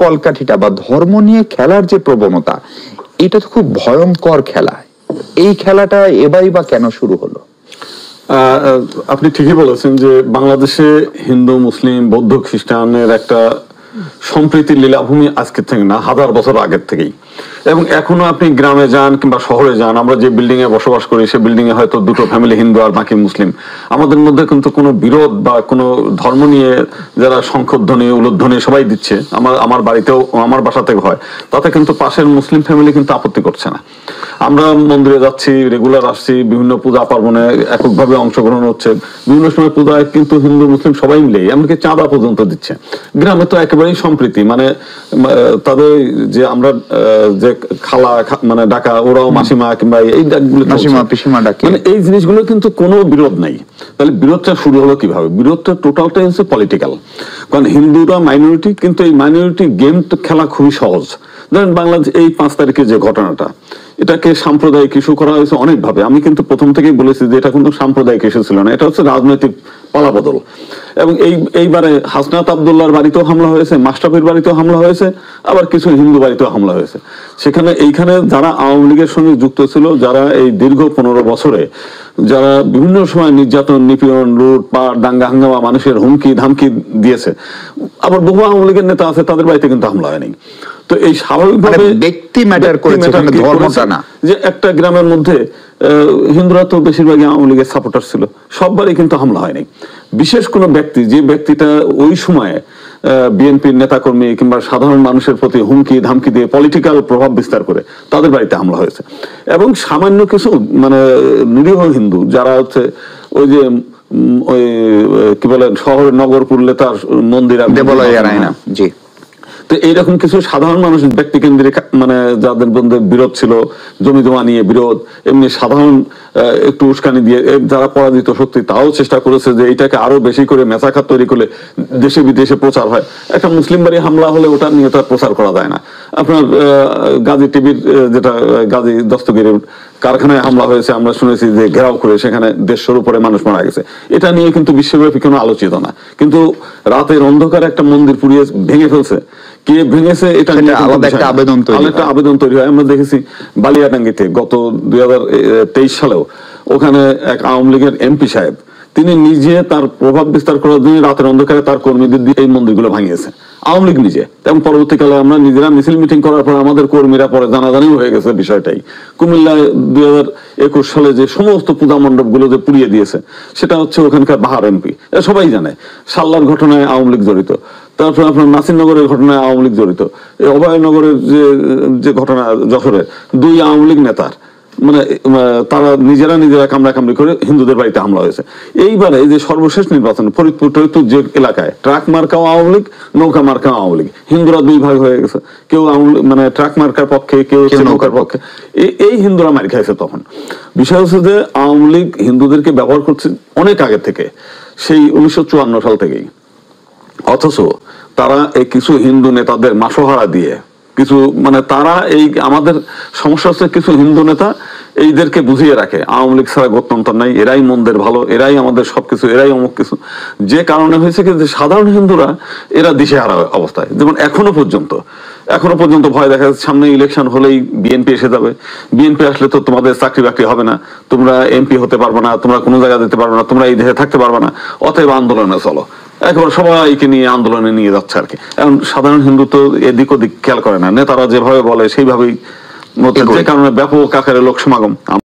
কলকাঠিটা বা ধর্ম নিয়ে খেলার যে প্রবণতা, এটা তো খুব ভয়ঙ্কর খেলা। এই খেলাটা এবারই বা কেন শুরু হলো? আপনি ঠিকই বলেছেন যে বাংলাদেশে হিন্দু, মুসলিম, বৌদ্ধ, খ্রিস্টানের একটা সম্প্রীতির লীলাভূমি আজকের থেকে না, হাজার বছর আগের থেকেই। এবং এখনো আপনি গ্রামে যান কিংবা শহরে যান, আমরা যে বিল্ডিং এ বসবাস করি সেই বিল্ডিং এ হয়তো দুটো ফ্যামিলি হিন্দু আর বাকি মুসলিম। আমাদের মধ্যে কিন্তু কোনো বিরোধ বা কোনো ধর্ম নিয়ে যারা শঙ্খধ্বনি, উলুধ্বনি সবাই দিচ্ছে, আমার বাড়িতেও, আমার বাসাতেও হয়, তাতে কিন্তু পাশের মুসলিম ফ্যামিলি কিন্তু আপত্তি করছে না। আমরা মন্দিরে যাচ্ছি, রেগুলার আসছি, বিভিন্ন পূজা পার্বণে এককভাবে অংশগ্রহণ হচ্ছে, বিভিন্ন সময় পূজায় কিন্তু হিন্দু মুসলিম সবাই মিলে এমনকি চাঁদা পর্যন্ত দিচ্ছে। গ্রামে তো একেবারেই সম্প্রীতি, মানে তাদের যে আমরা যে খালা মানে ডাকা, ওরাও মাসিমা কিংবা এই ডাকগুলো, মাসিমা পিসিমা ডাকে, মানে এই জিনিসগুলো কিন্তু কোনো বিরোধ নাই। তাহলে বিরোধটা শুরু হলো কিভাবে? বিরোধটা টোটালটাই হচ্ছে পলিটিক্যাল। কারণ হিন্দুরা মাইনরিটি, কিন্তু এই মাইনরিটি গেম খেলা খুবই সহজ। ধরেন বাংলাদেশ এই 5 তারিখে যে ঘটনাটা, এটাকে সাম্প্রদায়িক ইস্যু করা হয়েছে অনেকভাবে। আমি কিন্তু প্রথম থেকেই বলেছি যে এটা কিন্তু সাম্প্রদায়িক ইস্যু ছিল না, এটা হচ্ছে রাজনৈতিক পালাবদল। এবং এইবারে হাসনাত আব্দুল্লাহর বাড়িতেও হামলা হয়েছে, মাশরাফির বাড়িতেও হামলা হয়েছে, আবার কিছু হিন্দু বাড়িতেও হামলা হয়েছে। এইখানে যারা আওয়ামী লীগের সঙ্গে যুক্ত ছিল, যারা এই দীর্ঘ 15 বছরে যারা বিভিন্ন সময় নির্যাতন, নিপীড়ন, লুটপাট, দাঙ্গা হাঙ্গামা, মানুষের হুমকি ধামকি দিয়েছে, আবার বহু আওয়ামী লীগের নেতা আছে, তাদের বাড়িতে কিন্তু হামলা হয়নি। তো এই স্বাভাবিকভাবে ব্যক্তি ম্যাটার করেছে, ধর্মটা না। যে একটা গ্রামের মধ্যে হিন্দুরা তো বেশিরভাগই আওয়ামী লীগের সাপোর্টার ছিল, সববারই কিন্তু হামলা হয়নি। বিশেষ কোনো ব্যক্তি, যে ব্যক্তিটা ওই সময়ে বিএনপির নেতাকর্মী কিংবা সাধারণ মানুষের প্রতি হুমকি ধামকি দিয়ে পলিটিক্যাল প্রভাব বিস্তার করে, তাদের বাড়িতে হামলা হয়েছে। এবং সামান্য কিছু মানে নিরীহ হিন্দু যারা হচ্ছে ওই যে ওই কি বলেন শহর নগর পুরলে তার মন্দির জি, তো এইরকম কিছু সাধারণ মানুষ ব্যক্তি কেন্দ্রিক, মানে যাদের মধ্যে বিরোধ ছিল, জমি জমা নিয়ে বিরোধ, এমনি সাধারণ একটু উস্কানি দিয়ে যারা পরাজিত শক্তি, তাও চেষ্টা করেছে যে এইটাকে আরো বেশি করে মেসাখাত তৈরি করে দেশে বিদেশে প্রচার হয়। একটা মুসলিম বাড়ি হামলা হলে ওটা নিয়ে তো প্রচার করা যায় না। আপনার গাজী টিভির যেটা গাজী দস্তগিরির কারখানায় হামলা হয়েছে, আমরা শুনেছি যে ঘেরাও করে সেখানে 150-র উপরে মানুষ মারা গেছে। এটা নিয়ে কিন্তু বিশ্বব্যাপী কোনো আলোচিত না, কিন্তু রাতের অন্ধকারে একটা মন্দির পুড়িয়ে ভেঙে ফেলছে, কে ভেঙেছে এটা নিয়ে আলাদা একটা আবেদন তৈরি হয়। আমরা দেখেছি বালিয়াডাঙ্গিতে গত 2023 সালেও ওখানে এক আওয়ামী লীগের এমপি সাহেব, তিনি নিজে তার প্রভাব বিস্তার করার জন্য রাতের অন্ধকারে তার কর্মীদের দিয়ে এই মন্দিরগুলো ভাঙিয়েছে, আওয়ামী লীগ নিজে। এবং পরবর্তীকালে আমরা নিজেরা মিছিল মিটিং করার পর আমাদের কর্মীরা পরে জানাজানি হয়ে গেছে বিষয়টাই। কুমিল্লায় 2021 সালে যে সমস্ত পূজা মণ্ডপগুলো যে পুড়িয়ে দিয়েছে, সেটা হচ্ছে ওখানকার বাহার এমপি, সবাই জানে। সাল্লার ঘটনায় আওয়ামী লীগ জড়িত, তারপর আপনার নাসিরনগরের ঘটনায় আওয়ামী লীগ জড়িত, এই অভয়নগরের যে ঘটনা যশোরে, 2 আওয়ামী লীগ নেতার মানে তারা নিজেরা কামড়াকামড়ি করে হিন্দুদের বাড়িতে হামলা হয়েছে। এইবারে এই যে সর্বশেষ নির্বাচন ফরিদপুর যে এলাকায় ট্রাক মার্কাও আওয়ামী লীগ, নৌকা মার্কাও আওয়ামী লীগ, হিন্দুরা 2 ভাগ হয়ে গেছে, কেউ মানে ট্রাক মার্কার পক্ষে, কেউ নৌকার পক্ষে। এই হিন্দুরা মার খাইছে। তখন বিষয় হচ্ছে যে আওয়ামী লীগ হিন্দুদেরকে ব্যবহার করছে অনেক আগে থেকে, সেই 1954 সাল থেকেই। অথচ তারা এই কিছু হিন্দু নেতাদের মাসোহারা দিয়ে কিছু, মানে তারা এই আমাদের সমস্যা হচ্ছে কিছু হিন্দু নেতা এইদেরকে বুঝিয়ে রাখে আওয়ামী লীগ ছাড়া গত্যন্তর নাই, এরাই মন্দের ভালো, এরাই আমাদের সবকিছু, এরাই অমুক কিছু। যে কারণে হয়েছে কি, যে সাধারণ হিন্দুরা এরা দিশেহারা অবস্থায়। যেমন এখনো পর্যন্ত ভয় দেখা যাচ্ছে সামনে ইলেকশন হলেই বিএনপি এসে যাবে, বিএনপি আসলে তো তোমাদের চাকরি বাকরি হবে না, তোমরা এমপি হতে পারবে না, তোমরা কোনো জায়গায় যেতে পারবে না, তোমরা এই দেশে থাকতে পারবে না, অতএব আন্দোলনে চলো। একেবারে সবাইকে নিয়ে আন্দোলনে নিয়ে যাচ্ছে আর কি। এখন সাধারণ হিন্দু তো এদিক ওদিক খেয়াল করে না, নেতারা যেভাবে বলে সেইভাবেই, যে কারণে ব্যাপক আকারে লোক সমাগম।